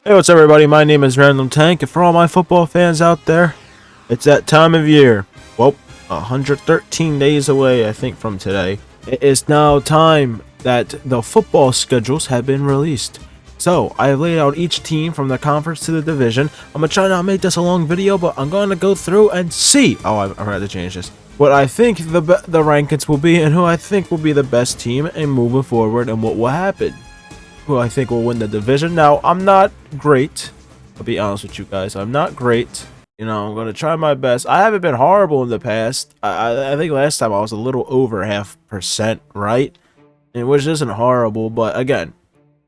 Hey, what's up, everybody? My name is Random Tank, and for all my football fans out there, it's that time of year. Well, 113 days away, I think, from today. It is now time that the football schedules have been released. So, I have laid out each team from the conference to the division. I'm going to try not to make this a long video, but I'm going to go through and see. Oh, I had to change this. What I think the rankings will be, and who I think will be the best team, and moving forward, and what will happen. Who I think will win the division. Now, I'm not great. I'll be honest with you guys. I'm not great. You know, I'm going to try my best. I haven't been horrible in the past. I think last time I was a little over 0.5%, right? And which isn't horrible, but again,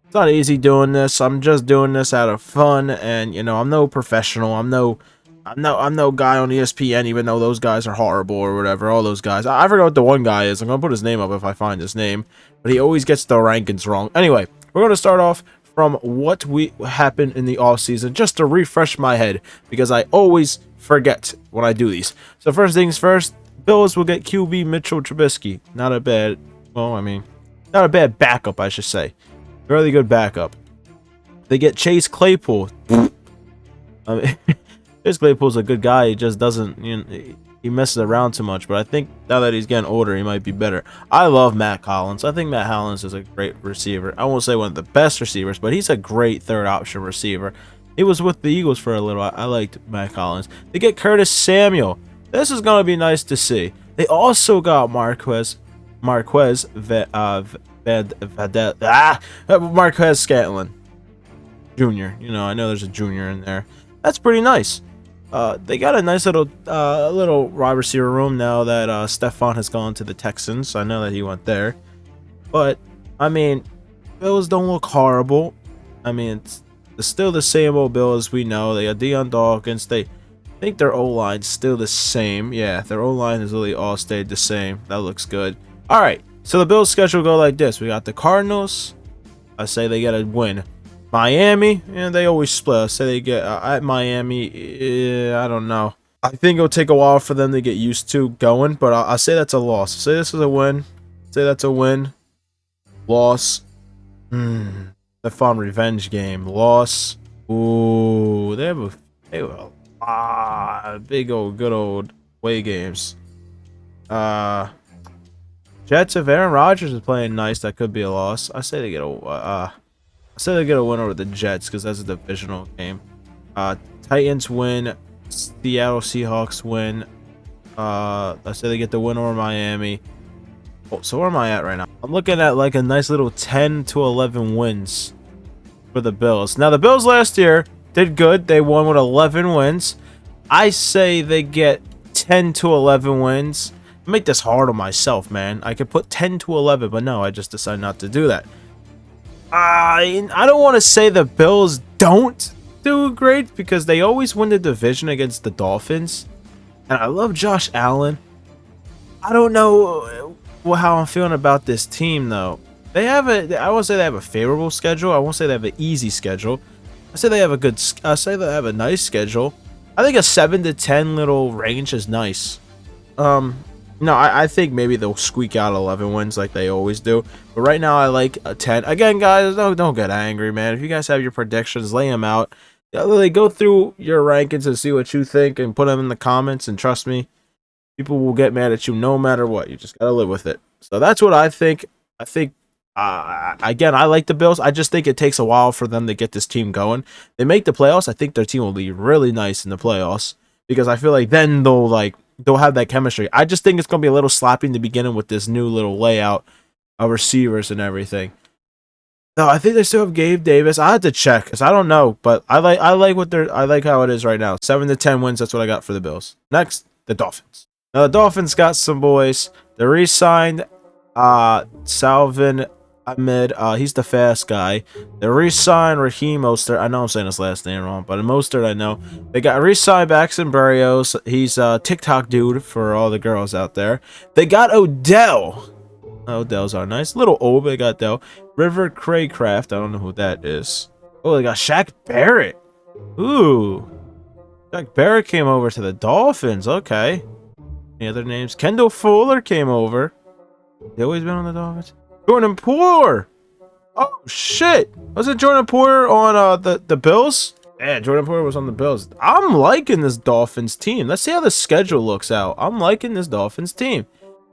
it's not easy doing this. I'm just doing this out of fun, and you know, I'm no professional. I'm no guy on ESPN, even though those guys are horrible or whatever. All those guys. I forgot what the one guy is. I'm going to put his name up if I find his name, but he always gets the rankings wrong. Anyway, we're going to start off from what happened in the offseason, just to refresh my head, because I always forget when I do these. So first things first, Bills will get QB Mitchell Trubisky. Not a bad, well, I mean, not a bad backup, I should say. Really good backup. They get Chase Claypool. I mean, Chase Claypool's a good guy. He just doesn't, you know, he messes around too much, but I think now that he's getting older, he might be better. I love Matt Collins. I think Matt Collins is a great receiver. I won't say one of the best receivers, but he's a great third option receiver. He was with the Eagles for a little while. I liked Matt Collins. They get Curtis Samuel. This is going to be nice to see. They also got Marquez Scantlin Jr. You know, I know there's a junior in there. That's pretty nice. They got a nice little wide receiver room now that Stephon has gone to the Texans. I know that he went there, but I mean, Bills don't look horrible. I mean, it's still the same old Bills we know. They got Deion Dawkins. They think their O-line's still the same. Yeah, their O-line has really all stayed the same. That looks good. All right, so the Bills' schedule go like this. We got the Cardinals. I say they got to win. Miami, and they always split. I say they get at Miami. I don't know. I think it'll take a while for them to get used to going, but I say that's a loss. Say this is a win. Say that's a win. Loss. The fun revenge game. Loss. Ooh, they have a big old good old away games. Jets, if Aaron Rodgers is playing nice, that could be a loss. I say they get a win over the Jets because that's a divisional game. Titans win. Seattle Seahawks win. I say they get the win over Miami. Oh, so where am I at right now? I'm looking at like a nice little 10 to 11 wins for the Bills. Now, the Bills last year did good. They won with 11 wins. I say they get 10 to 11 wins. I make this hard on myself, man. I could put 10 to 11, but no, I just decided not to do that. I don't want to say the Bills don't do great because they always win the division against the Dolphins. And I love Josh Allen. I don't know how I'm feeling about this team, though. I won't say they have a favorable schedule. I won't say they have an easy schedule. I say they have a nice schedule. I think a 7 to 10 little range is nice. No, I think maybe they'll squeak out 11 wins like they always do. But right now, I like a 10. Again, guys, don't get angry, man. If you guys have your predictions, lay them out. Really go through your rankings and see what you think and put them in the comments. And trust me, people will get mad at you no matter what. You just got to live with it. So that's what I think. I think, again, I like the Bills. I just think it takes a while for them to get this team going. They make the playoffs. I think their team will be really nice in the playoffs because I feel like then they'll have that chemistry. I just think it's going to be a little sloppy in the beginning with this new little layout of receivers and everything. No, I think they still have Gabe Davis. I had to check because I don't know, but I like how it is right now. 7 to 10 wins. That's what I got for the Bills. Next, the Dolphins. Now the Dolphins got some boys. They re-signed Salvin Ahmed. He's the fast guy. They re-signed Raheem Mostert. I know I'm saying his last name wrong, but Mostert I know. They got re-signed Baxton Berrios. He's a TikTok dude for all the girls out there. They got Odell. Odell's our nice little old. They got Odell. River Craycraft. I don't know who that is. Oh, they got Shaq Barrett. Ooh. Shaq Barrett came over to the Dolphins. Okay. Any other names? Kendall Fuller came over. They always been on the Dolphins. Jordan Poole. Oh shit! Was it Jordan Poyer on the Bills? Yeah, Jordan Poyer was on the Bills. I'm liking this Dolphins team. Let's see how the schedule looks out. I'm liking this Dolphins team.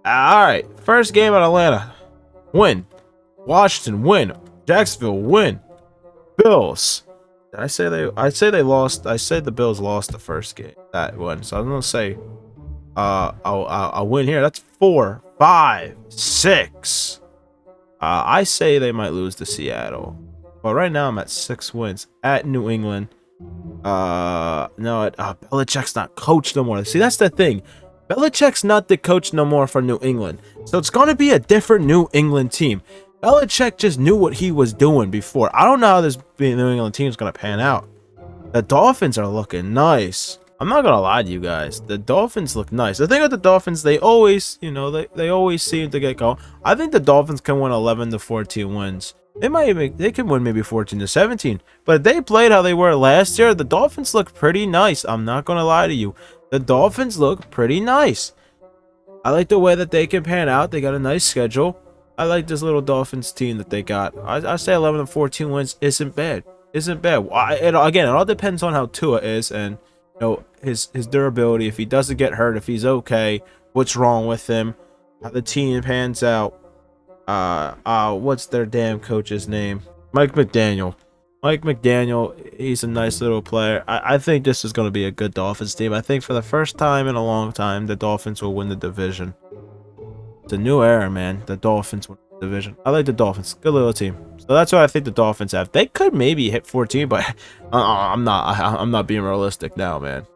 All right, first game at Atlanta, win. Washington, win. Jacksonville, win. Bills. Did I say they? I say they lost. I said the Bills lost the first game. That one. So I'm gonna say, I'll win here. That's 4, 5, 6. I say they might lose to Seattle. But right now I'm at 6 wins at New England. No, Belichick's not coach no more. See, that's the thing. Belichick's not the coach no more for New England. So it's going to be a different New England team. Belichick just knew what he was doing before. I don't know how this New England team is going to pan out. The Dolphins are looking nice. I'm not going to lie to you guys. The Dolphins look nice. The thing with the Dolphins, they always, they always seem to get going. I think the Dolphins can win 11 to 14 wins. They can win maybe 14 to 17. But if they played how they were last year, the Dolphins look pretty nice. I'm not going to lie to you. The Dolphins look pretty nice. I like the way that they can pan out. They got a nice schedule. I like this little Dolphins team that they got. I say 11 to 14 wins isn't bad. Isn't bad. Again, it all depends on how Tua is and his durability. If he doesn't get hurt, if he's okay, what's wrong with him, how the team pans out. What's their damn coach's name? Mike McDaniel. Mike McDaniel, he's a nice little player. I think this is going to be a good Dolphins team. I think for the first time in a long time, the Dolphins will win the division. It's a new era, man. The Dolphins win the division. I like the Dolphins. Good little team. So that's what I think the Dolphins have. They could maybe hit 14, but I'm not being realistic now, man.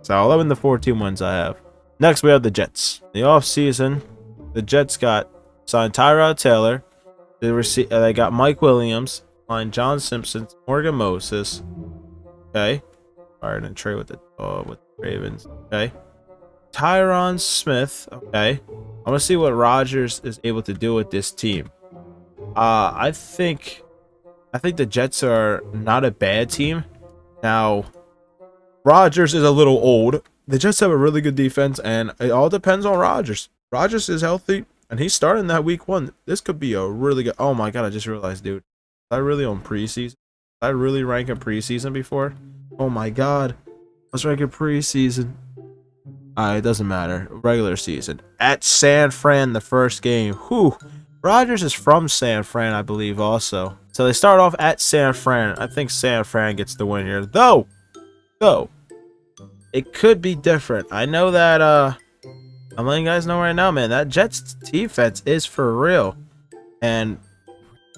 So 11 to 14 wins I have. Next, we have the Jets. In the offseason, the Jets signed Tyrod Taylor. They got Mike Williams, signed John Simpson, Morgan Moses. Okay. All right, and trade with the Ravens. Okay. Tyron Smith. Okay. I want to see what Rodgers is able to do with this team. I think the Jets are not a bad team. Now, Rodgers is a little old. The Jets have a really good defense, and it all depends on Rodgers. Rodgers is healthy, and he's starting that week 1. This could be a really good. Oh my god! I just realized, dude. Was I really on preseason? Did I really rank in preseason before? Oh my god! I was ranking preseason. It doesn't matter. Regular season. At San Fran, the first game. Whew. Rodgers is from San Fran, I believe, also. So they start off at San Fran. I think San Fran gets the win here. Though, it could be different. I know that, I'm letting you guys know right now, man, that Jets defense is for real. And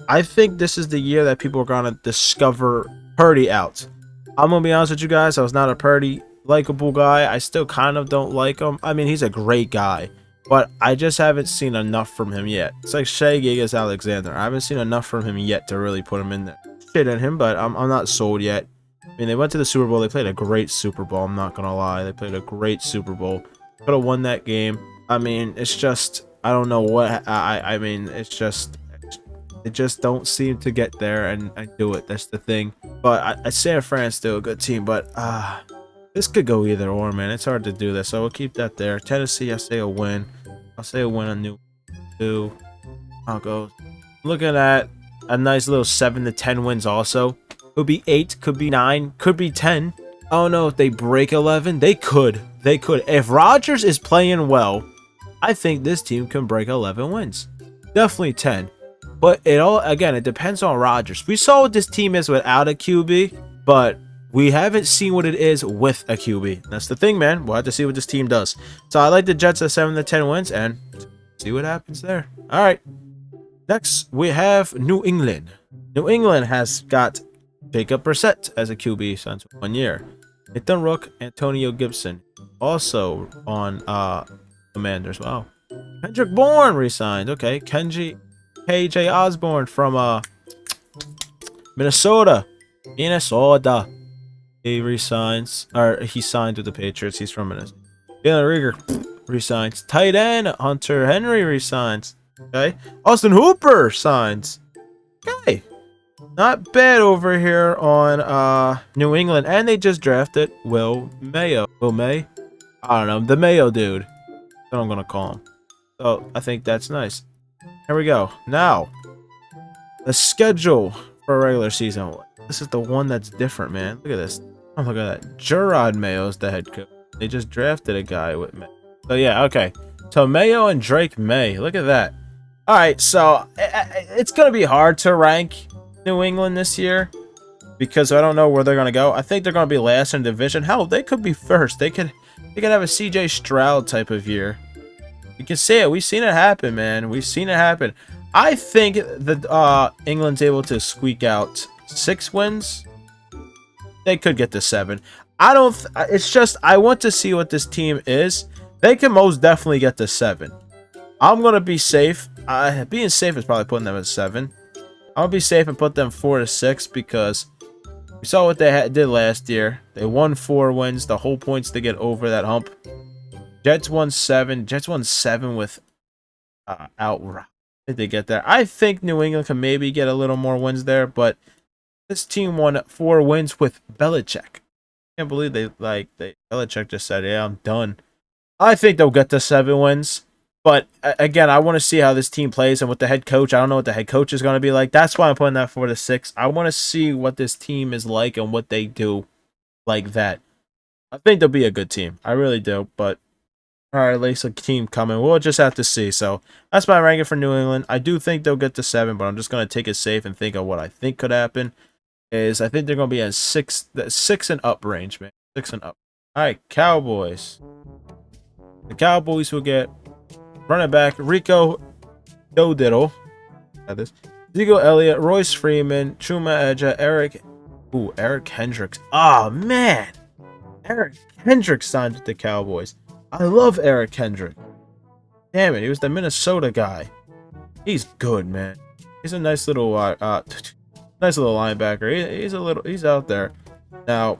I think this is the year that people are going to discover Purdy out. I'm going to be honest with you guys. I was not a Purdy likable guy. I still kind of don't like him. I mean, he's a great guy, but I just haven't seen enough from him yet. It's like Shea Gilgeous-Alexander. I haven't seen enough from him yet to really put him in there. Shit in him, but I'm not sold yet. I mean, they went to the Super Bowl. They played a great Super Bowl. I'm not gonna lie. They played a great Super Bowl. Could have won that game. I mean, it's just, I don't know what. I mean, it's just, they just don't seem to get there and do it. That's the thing. But I San Fran's still a good team, but this could go either or, man. It's hard to do this, so we'll keep that there. Tennessee, I say a win. I'll say a win on New 2. I'll go. Looking at a nice little 7 to 10 wins also. Could be 8, could be 9, could be 10. I don't know if they break 11. They could. They could. If Rodgers is playing well, I think this team can break 11 wins. Definitely 10. But it depends on Rodgers. We saw what this team is without a QB, but we haven't seen what it is with a QB. That's the thing, man. We'll have to see what this team does. So I like the Jets at 7 to 10 wins and see what happens there. All right. Next, we have New England. New England has got Jacob Brissett as a QB since 1 year. Nathan Rook, Antonio Gibson, also on Commanders. Wow. Kendrick Bourne resigned. Okay. KJ Osborne from Minnesota. He resigns, or he signed with the Patriots. He's from Minnesota. Jalen Reagor resigns. Tight end Hunter Henry resigns. Okay. Austin Hooper signs. Okay. Not bad over here on New England. And they just drafted Will Mayo. Will May? I don't know. The Mayo dude. That's what I'm going to call him. So I think that's nice. Here we go. Now, the schedule for a regular season. This is the one that's different, man. Look at this. Oh, look at that. Gerard Mayo's the head coach. They just drafted a guy with Mayo. So, yeah, okay. So, Mayo and Drake May. Look at that. All right, so it's going to be hard to rank New England this year because I don't know where they're going to go. I think they're going to be last in the division. Hell, they could be first. They could have a CJ Stroud type of year. You can see it. We've seen it happen, man. We've seen it happen. I think that England's able to squeak out 6 wins. They could get to 7. I don't. It's just I want to see what this team is. They can most definitely get to 7. I'm gonna be safe. Being safe is probably putting them at 7. I'll be safe and put them 4 to 6 because we saw what they did last year. They won 4 wins. The whole point's to get over that hump. Jets won 7. Jets won 7 with outright. Did they get there? I think New England can maybe get a little more wins there, but this team won 4 wins with Belichick. I can't believe Belichick just said, "Yeah, I'm done." I think they'll get to 7 wins. But again, I want to see how this team plays and with the head coach. I don't know what the head coach is going to be like. That's why I'm putting that 4 to 6. I want to see what this team is like and what they do like that. I think they'll be a good team. I really do. But all right, at least a team coming. We'll just have to see. So that's my ranking for New England. I do think they'll get to 7, but I'm just going to take it safe and think of what I think could happen. I think they're going to be in 6 and up range, man. 6 and up. All right, Cowboys. The Cowboys will get running back Rico Dodiddle. Ezekiel Elliott, Royce Freeman, Chuma Eja, Eric Hendricks. Oh, man. Eric Hendricks signed with the Cowboys. I love Eric Hendricks. Damn it, he was the Minnesota guy. He's good, man. He's a nice little linebacker. He's out there. Now,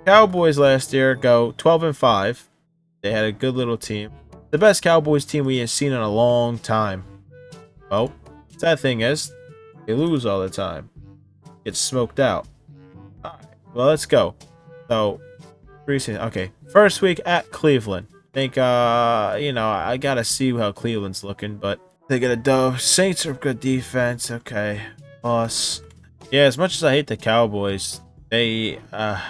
Cowboys last year go 12-5. They had a good little team. The best Cowboys team we have seen in a long time. Well, sad thing is, they lose all the time. Get smoked out. Alright, well, let's go. So, preseason. Okay, first week at Cleveland. I think, I gotta see how Cleveland's looking, but they get a dub. Saints are good defense. Okay, loss. Yeah, as much as I hate the Cowboys, they are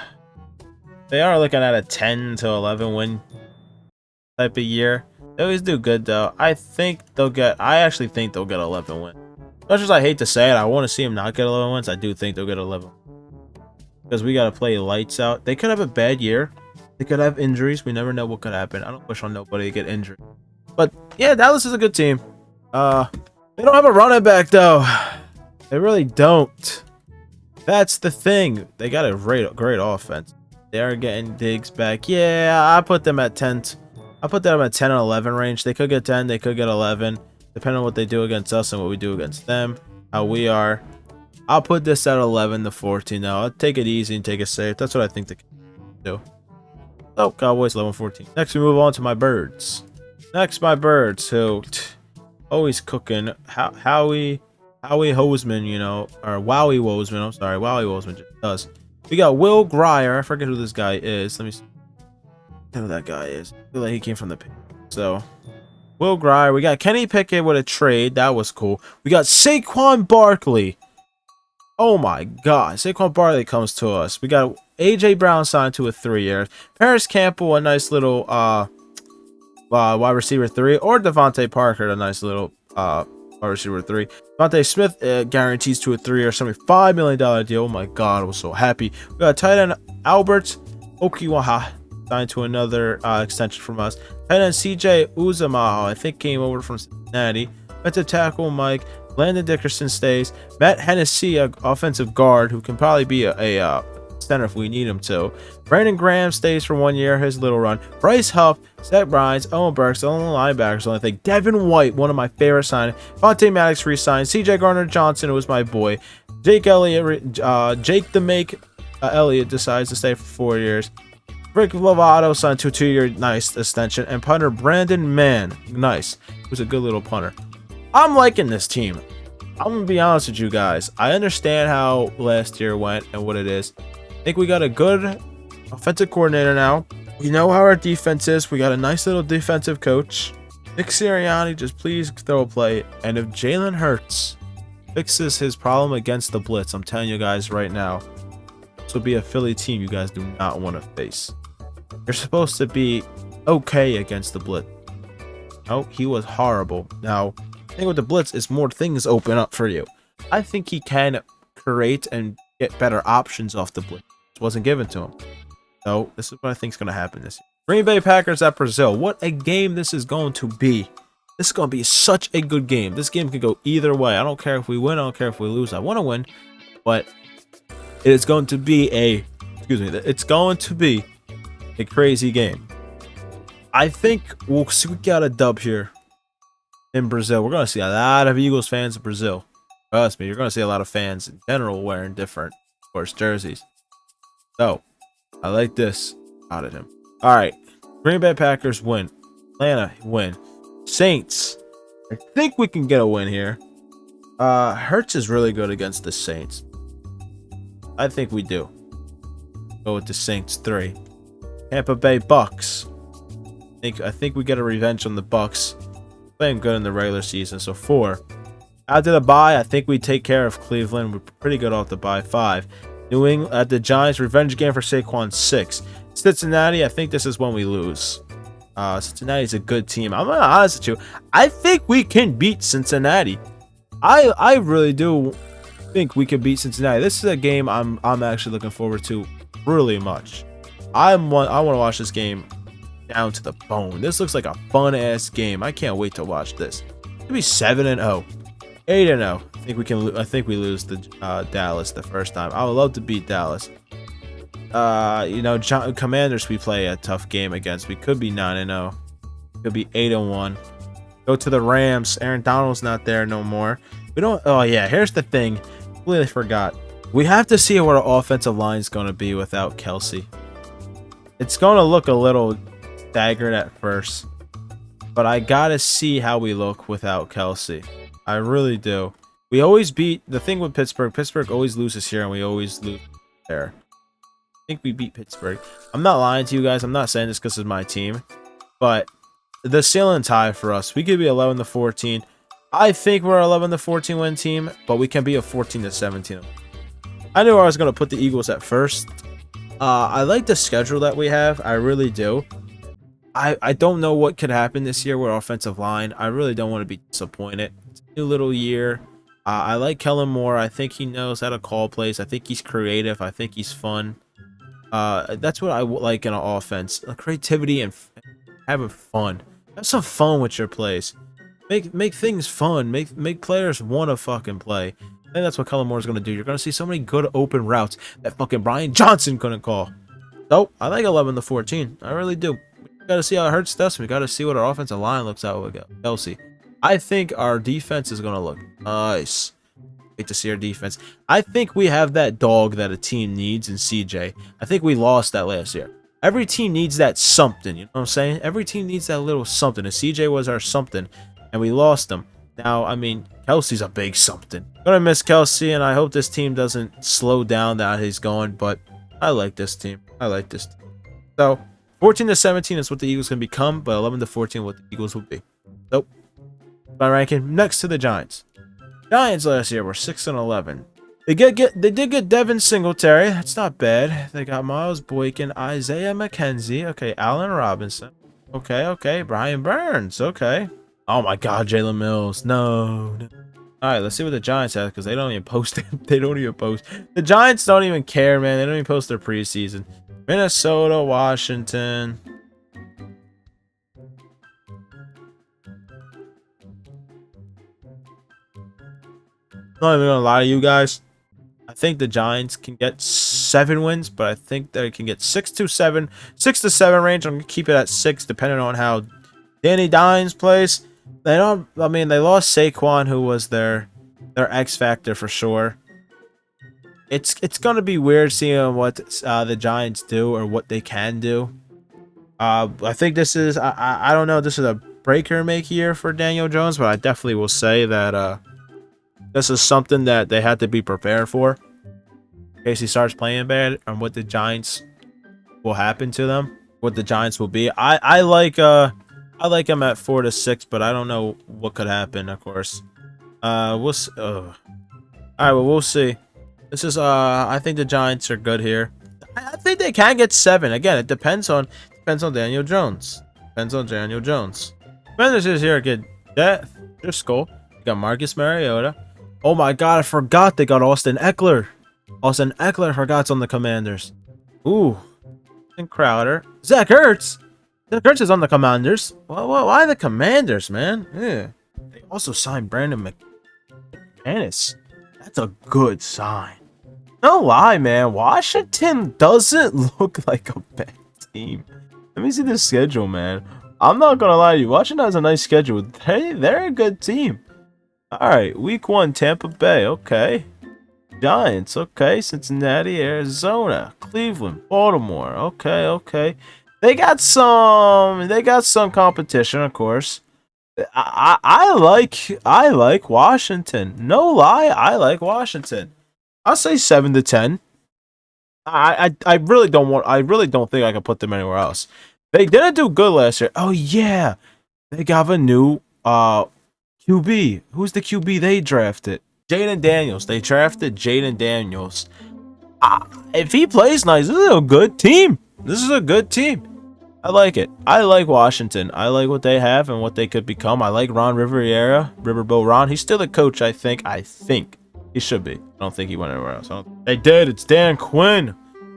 looking at a 10 to 11 win type of year. They always do good though. I actually think they'll get 11 wins. As much as I hate to say it, I want to see them not get 11 wins. I do think they'll get 11 because we got to play lights out. They could have a bad year. They could have injuries. We never know what could happen. I don't wish on nobody to get injured. But yeah, Dallas is a good team. They don't have a running back though. They really don't. That's the thing. They got a great offense. They are getting Diggs back. Yeah, I put them at 10. I put them at 10 and 11 range. They could get 10. They could get 11. Depending on what they do against us and what we do against them. How we are. I'll put this at 11 to 14 now. I'll take it easy and take it safe. That's what I think they can do. So, Cowboys 11-14. Next, we move on to my birds. Next, my birds, who always cooking. Howie Hoseman, or Wowie Woseman. I'm sorry, Wowie Woseman just does. We got Will Grier. I forget who this guy is. Let me see who that guy is. I feel like he came from the pit. So, Will Grier. We got Kenny Pickett with a trade. That was cool. We got Saquon Barkley. Oh my God. Saquon Barkley comes to us. We got A.J. Brown signed to a 3-year. Paris Campbell, a nice little wide receiver 3. Or Devontae Parker, a nice little wide receiver 3. Devontae Smith guarantees to a 3-year, $75 million deal. Oh my God, I was so happy. We got tight end Albert Okiwaha signed to another extension from us. Tight end CJ Uzamaho, I think came over from Cincinnati. Defensive tackle Mike. Landon Dickerson stays. Matt Hennessy, an offensive guard who can probably be a center if we need him to. Brandon Graham stays for 1 year, his little run. Bryce Huff, Zach Bryans, Owen Burks, the only linebackers. Only thing. Devin White, one of my favorite signings. Vontae Maddox re-signed. CJ Gardner-Johnson, who was my boy. Jake Elliott, Elliott decides to stay for 4 years. Rick Lovato signed to a 2-year nice extension. And punter Brandon Mann, nice. He was a good little punter. I'm liking this team. I'm going to be honest with you guys. I understand how last year went and what it is. I think we got a good offensive coordinator now. We know how our defense is. We got a nice little defensive coach. Nick Sirianni, just please throw a play. And if Jalen Hurts fixes his problem against the blitz. I'm telling you guys right now. This will be a Philly team you guys do not want to face. You're supposed to be okay against the blitz. Oh, he was horrible. Now, the thing with the blitz is more things open up for you. I think he can create and get better options off the blitz. It wasn't given to him. So, this is what I think is going to happen this year. Green Bay Packers at Brazil. What a game this is going to be. This is going to be such a good game. This game could go either way. I don't care if we win. I don't care if we lose. I want to win. But it is going to be it's going to be a crazy game. I think we'll squeak out a dub here in Brazil. We're going to see a lot of Eagles fans in Brazil. Trust me, you're going to see a lot of fans in general wearing different, of course, jerseys. So, I like this out of him. All right, Green Bay Packers win. Atlanta win. Saints. I think we can get a win here. Hurts is really good against the Saints. I think we do. Go with the Saints 3. Tampa Bay Bucks. I think we get a revenge on the Bucks. Playing good in the regular season, so 4. After the bye, I think we take care of Cleveland. We're pretty good off the bye. 5. New England at the Giants, revenge game for Saquon. 6. Cincinnati, I think this is when we lose. Cincinnati's a good team. I'm gonna be honest with you. I think we can beat Cincinnati. I really do think we can beat Cincinnati. This is a game I'm actually looking forward to really much. I want to watch this game down to the bone. This looks like a fun ass game. I can't wait to watch this. It'll be 7-0, 8-0. I think we lose to Dallas the first time. I would love to beat Dallas. Commanders we play a tough game against. We could be 9-0. Could be 8-1. Go to the Rams. Aaron Donald's not there no more. We don't. Oh yeah, here's the thing. Completely forgot. We have to see what our offensive line is going to be without Kelsey. It's going to look a little staggered at first, but I gotta see how we look without Kelsey. I really do. We always beat the thing with Pittsburgh. Pittsburgh always loses here, and we always lose there. I think we beat Pittsburgh. I'm not lying to you guys. I'm not saying this because it's my team, but the ceiling's high for us. We could be 11-14. I think we're 11-14 win team, but we can be a 14-17. I knew I was going to put the Eagles at first. I like the schedule that we have. I really do. I don't know what could happen this year with offensive line. I really don't want to be disappointed. It's a new little year. I like Kellen Moore. I think he knows how to call plays. I think he's creative. I think he's fun. That's what I like in an offense. Creativity and having fun. Have some fun with your plays. Make things fun. Make players want to fucking play. I think that's what Kellen Moore is going to do. You're going to see so many good open routes that fucking Brian Johnson couldn't call. So, I like 11-14. I really do. We got to see how it hurts us. We got to see what our offensive line looks out with Kelsey. I think our defense is going to look nice. Wait to see our defense. I think we have that dog that a team needs in CJ. I think we lost that last year. Every team needs that something. You know what I'm saying? Every team needs that little something. And CJ was our something. And we lost him. Now, I mean, Kelsey's a big something. Gonna miss Kelsey, and I hope this team doesn't slow down that he's going, but I like this team. I like this team. So, 14-17 is what the Eagles can become, but 11-14 what the Eagles will be. So, my ranking next to the Giants. Giants last year were 6-11. They did get Devin Singletary. That's not bad. They got Miles Boykin, Isaiah McKenzie. Okay, Allen Robinson. Okay. Brian Burns. Okay. Oh my God, Jalen Mills. No. All right, let's see what the Giants have because they don't even post it. They don't even post. The Giants don't even care, man. They don't even post their preseason. Minnesota, Washington. I'm not even gonna lie to you guys. I think the Giants can get 7 wins, but I think they can get 6 to 7 range. I'm gonna keep it at 6, depending on how Danny Dimes plays. They don't. I mean, they lost Saquon, who was their X factor for sure. It's gonna be weird seeing what the Giants do or what they can do. I think this is. I don't know. This is a break or make year for Daniel Jones, but I definitely will say that this is something that they had to be prepared for. In case he starts playing bad, and what the Giants will happen to them, what the Giants will be. I like him at 4 to 6, but I don't know what could happen. Of course, All right, well, we'll see. This is I think the Giants are good here. I think they can get 7. Again, it depends on Daniel Jones. Depends on Daniel Jones. Commanders is here get Death. Just skull. You got Marcus Mariota. Oh my God, I forgot they got Austin Eckler. Austin Eckler forgot's on the Commanders. Ooh, and Crowder. Zach Ertz. Zach Ertz is on the Commanders. Why the Commanders, man? Yeah. They also signed Brandon McManus. That's a good sign. No lie, man. Washington doesn't look like a bad team. Let me see the schedule, man. I'm not gonna lie to you. Washington has a nice schedule. They're a good team. All right, week 1, Tampa Bay. Okay. Giants. Okay. Cincinnati, Arizona, Cleveland, Baltimore. Okay. They got some competition, of course. I like Washington. No lie, I like Washington. I'll say 7-10. I really don't think I can put them anywhere else. They didn't do good last year. Oh yeah, they got a new QB. Who's the QB they drafted? Jaden Daniels. They drafted Jaden Daniels. If he plays nice, this is a good team. This is a good team. I like it. I like Washington. I like what they have and what they could become. I like Ron Rivera, Riverboat Ron. He's still a coach, I think. He should be. I don't think he went anywhere else. They did. It's Dan Quinn.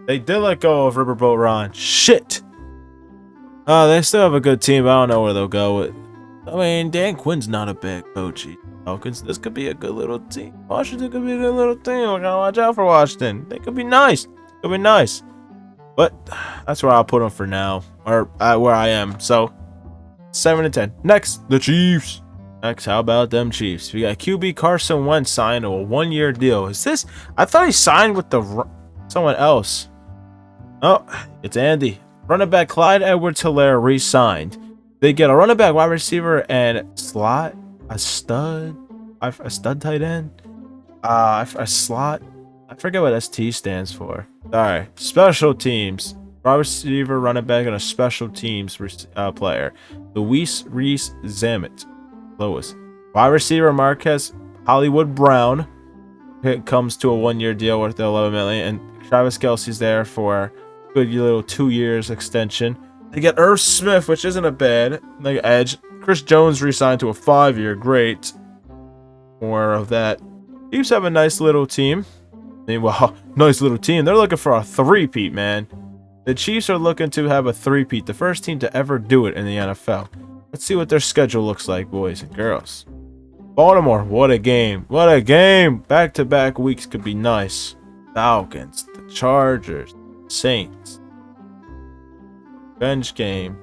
They did let go of Riverboat Ron. Shit. They still have a good team. I don't know where they'll go with. I mean, Dan Quinn's not a bad coach. Falcons. This could be a good little team. Washington could be a good little team. We gotta watch out for Washington. They could be nice. But that's where I'll put them for now, or where I am. So 7-10. Next, the Chiefs. Next, how about them Chiefs? We got QB Carson Wentz signed to a 1-year deal. Is this? I thought he signed with someone else. Oh, it's Andy. Running back Clyde Edwards-Helaire re-signed. They get a running back, wide receiver, and slot, a stud tight end, a slot. I forget what ST stands for. Alright, special teams. Wide receiver, running back, and a special teams player. Luis Reese Zamet. Lois. Wide receiver Marquez Hollywood Brown. It comes to a 1-year deal worth $11 million. And Travis Kelce's there for a good little 2 years extension. They get Irv Smith, which isn't a bad like edge. Chris Jones re-signed to a 5-year. Great. More of that. Chiefs have a nice little team. Well, nice little team. They're looking for a 3-peat, man. The Chiefs are looking to have a 3-peat, the first team to ever do it in the NFL. Let's see what their schedule looks like, boys and girls. Baltimore, what a game. What a game. Back-to-back weeks could be nice. Falcons, the Chargers, Saints. Bench game.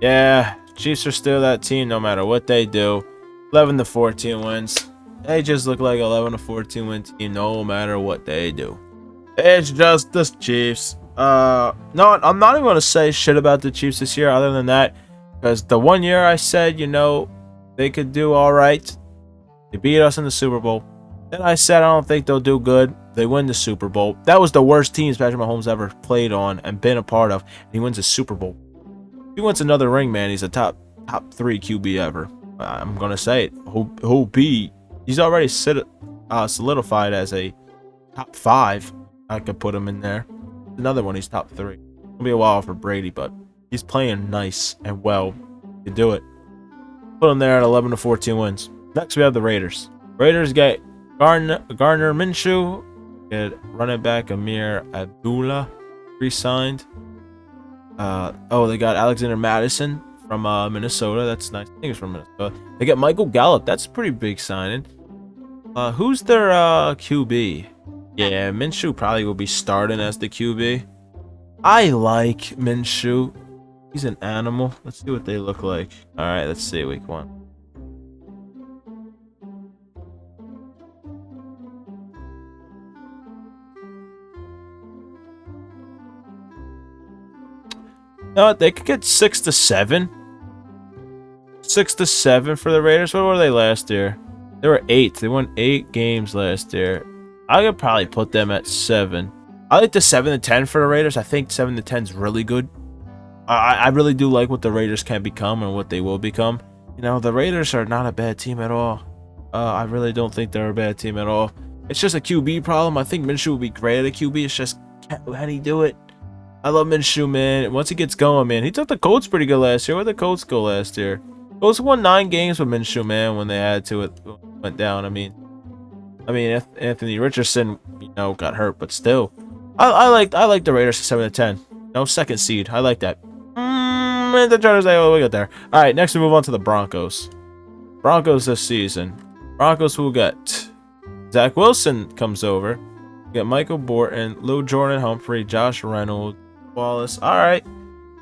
Yeah, Chiefs are still that team no matter what they do. 11-14 wins. They just look like 11-14 win team no matter what they do. It's just the Chiefs. No, I'm not even going to say shit about the Chiefs this year other than that. Because the 1 year I said, they could do all right. They beat us in the Super Bowl. Then I said I don't think they'll do good. They win the Super Bowl. That was the worst team Patrick Mahomes ever played on and been a part of. And he wins a Super Bowl. If he wins another ring, man, he's a top 3 QB ever. I'm going to say it. Who'll be... He's already solidified as a top 5. I could put him in there. Another one, he's top 3. It'll be a while for Brady, but he's playing nice and well. He can do it. Put him there at 11-14 wins. Next, we have the Raiders. Raiders get Gardner Minshew. Get running back Amir Abdullah re-signed. They got Alexander Madison from Minnesota. That's nice. I think it's from Minnesota. They get Michael Gallup. That's a pretty big signing. Who's their QB? Yeah, Minshew probably will be starting as the QB. I like Minshew. He's an animal. Let's see what they look like. All right, let's see week 1. No, they could get 6-7. 6-7 for the Raiders. What were they last year? They were 8. They won 8 games last year. I could probably put them at 7. I like the 7-10 for the Raiders. I think 7-10 is really good. I really do like what the Raiders can become and what they will become. The Raiders are not a bad team at all. I really don't think they're a bad team at all. It's just a QB problem. I think Minshew would be great at a QB. It's just, can he do it? I love Minshew, man. Once he gets going, man. He took the Colts pretty good last year. Where'd the Colts go last year? Colts won 9 games with Minshew, man, when they had to. It went down. I mean, Anthony Richardson, got hurt, but still. I like the Raiders 7-10. No, second seed. I like that. The Chargers, we got there. All right, next we move on to the Broncos. Broncos this season. Broncos will get Zach Wilson comes over. We get Michael Borton, Lou Jordan Humphrey, Josh Reynolds, Wallace. All right,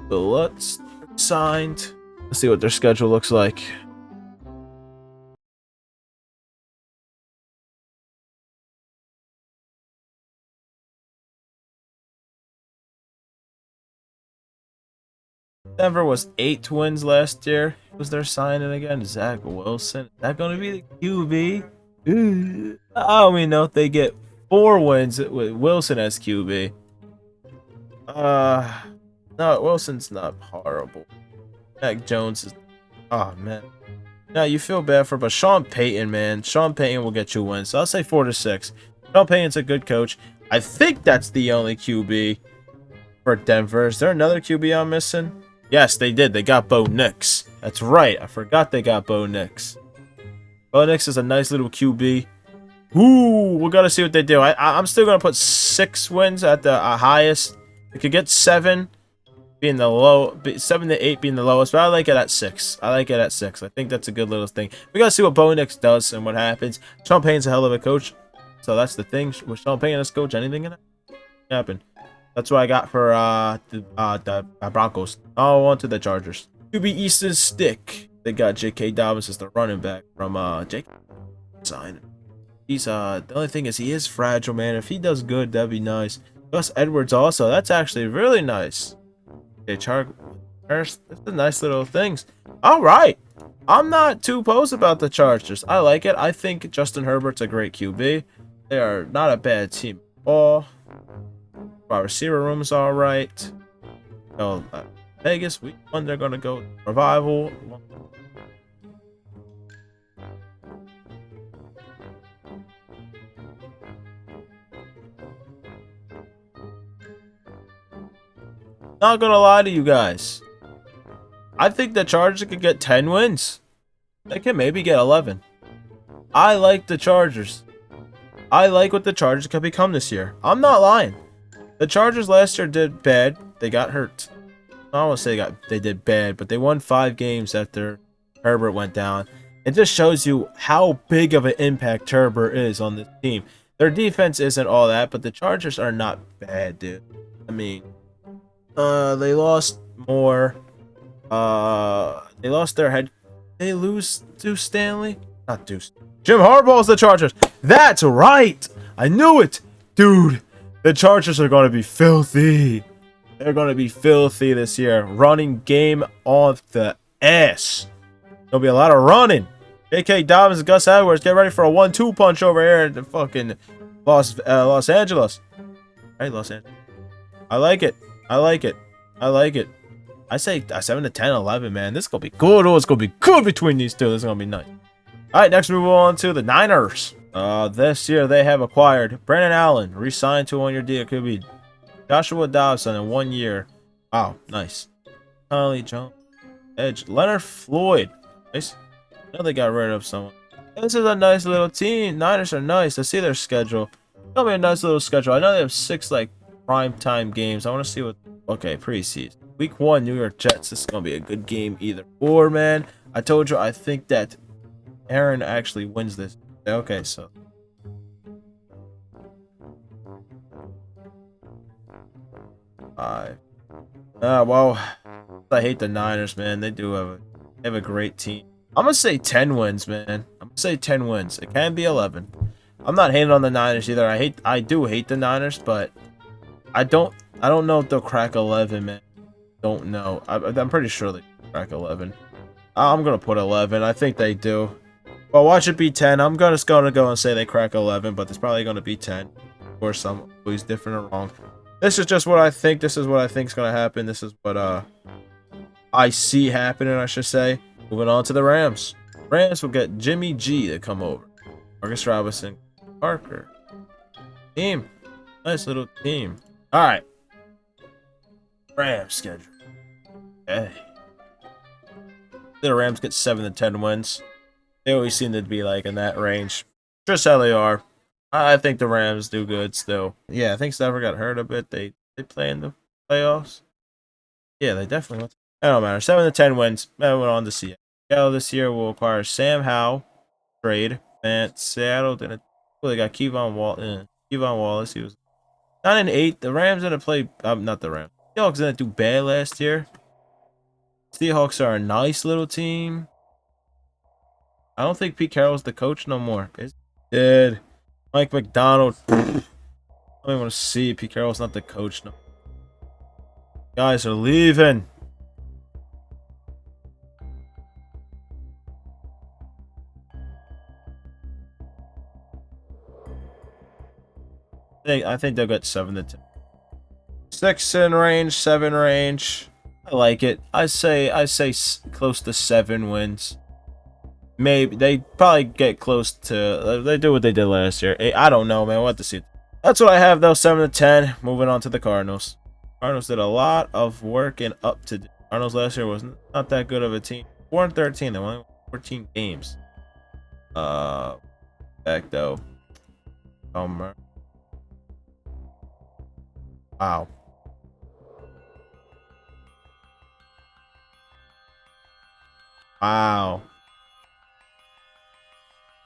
so let's signed. Let's see what their schedule looks like. Denver was 8 wins last year. Was their signing again? Zach Wilson. Is that going to be the QB? Oh, we know they get 4 wins with Wilson as QB. No, Wilson's not horrible. Mac Jones is. Oh man. Now you feel bad for, but Sean Payton, man. Sean Payton will get you wins. So I'll say 4-6. Sean Payton's a good coach. I think that's the only QB for Denver. Is there another QB I'm missing? Yes, they did. They got Bo Nix. That's right. I forgot they got Bo Nix. Bo Nix is a nice little QB. Ooh, we're gonna see what they do. I'm still gonna put 6 wins at the highest. They could get 7, being the low, 7 to 8 being the lowest. But I like it at 6. I like it at 6. I think that's a good little thing. We gotta see what Bo Nix does and what happens. Sean Payton's a hell of a coach, so that's the thing. With Sean Payton as coach, anything can happen. That's what I got for the Broncos. Oh, on to the Chargers. QB Easton's stick. They got J.K. Dobbins as the running back from Jake. Sign. He's the only thing is he is fragile, man. If he does good, that'd be nice. Gus Edwards also. That's actually really nice. Okay, Chargers. That's the nice little things. All right. I'm not too opposed about the Chargers. I like it. I think Justin Herbert's a great QB. They are not a bad team at all. Our receiver room is all right. Vegas, week 1, they're going to go revival. Not going to lie to you guys. I think the Chargers could get 10 wins. They can maybe get 11. I like the Chargers. I like what the Chargers could become this year. I'm not lying. The Chargers last year did bad. They got hurt. I don't want to say they did bad, but they won 5 games after Herbert went down. It just shows you how big of an impact Herbert is on this team. Their defense isn't all that, but the Chargers are not bad, dude. I mean, they lost more. They lost their head. They lose Deuce Stanley? Not Deuce. Jim Harbaugh's the Chargers. That's right. I knew it, dude. The Chargers are going to be filthy. They're going to be filthy this year. Running game off the ass. There'll be a lot of running. J.K. Dobbins and Gus Edwards, get ready for a 1-2 punch over here in the fucking Los Angeles. Right, Los Angeles. I like it. I like it. I like it. I say 7 to 10, 11, man. This is going to be good. Oh, it's going to be good between these two. This is going to be nice. All right, next we move on to the Niners. This year they have acquired Brandon Allen, re-signed to a 1-year deal. Could be Joshua Dobson in 1 year. Wow, nice. Connolly Jones, Edge, Leonard Floyd. Nice. I know they got rid of someone. This is a nice little team. Niners are nice. Let's see their schedule. It's gonna be a nice little schedule. I know they have 6 prime time games. I want to see what. Okay, preseason. Week 1, New York Jets. This is gonna be a good game either or, man. I told you I think that Aaron actually wins this. Okay, so. Well, I hate the Niners, man. They do have a great team. I'm gonna say 10 wins, man. I'm gonna say 10 wins. It can be 11. I'm not hating on the Niners either. I do hate the Niners, but I don't know if they'll crack 11, man. Don't know. I'm pretty sure they crack 11. I'm gonna put 11. I think they do. Well, watch it be 10. I'm just gonna go and say they crack 11, but it's probably gonna be 10. Or some who's different or wrong. This is just what I think. This is what I think is gonna happen. This is what I see happening, I should say. Moving on to the Rams. Rams will get Jimmy G to come over. Marcus Robinson, Parker, team. Nice little team. All right. Rams schedule. Okay. The Rams get 7 to 10 wins. They always seem to be like in that range. Just how they are. I think the Rams do good still. Yeah, I think Stafford got hurt a bit. They play in the playoffs. Yeah, they definitely went. It don't matter. 7 to 10 wins. That went on to Seattle. Seattle this year will acquire Sam Howell trade. And Seattle didn't. Well, they got Kevon Wallace. He was 9-8. The Rams didn't play. Not the Rams. Seahawks didn't do bad last year. Seahawks are a nice little team. I don't think Pete Carroll's the coach no more. Is dead. Mike McDonald. I don't even want to see it. Pete Carroll's not the coach no. Guys are leaving. I think they'll get 7 to 10. 6 in range, 7 range. I like it. I say close to 7 wins. Maybe they probably get close to. They do what they did last year. I don't know, man. We'll have to see. That's what I have though. 7 to 10. Moving on to the Cardinals. Cardinals did a lot of work and up to. Cardinals last year was not that good of a team. 4-13. They won 14 games. Back though. Wow. Wow.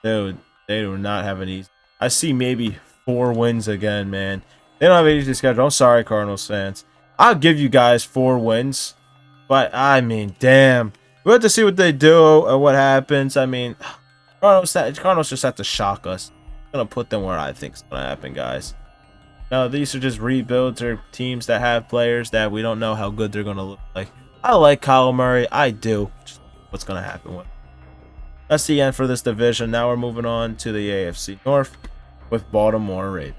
Dude, they do not have an easy. I see maybe 4 wins again, man. They don't have an easy schedule. I'm sorry, Cardinals fans. I'll give you guys 4 wins. But, I mean, damn. We'll have to see what they do and what happens. I mean, Cardinals just have to shock us. I'm going to put them where I think it's going to happen, guys. No, these are just rebuilds or teams that have players that we don't know how good they're going to look like. I like Kyle Murray. I do. Just what's going to happen with him. That's the end for this division. Now we're moving on to the AFC North with Baltimore Ravens.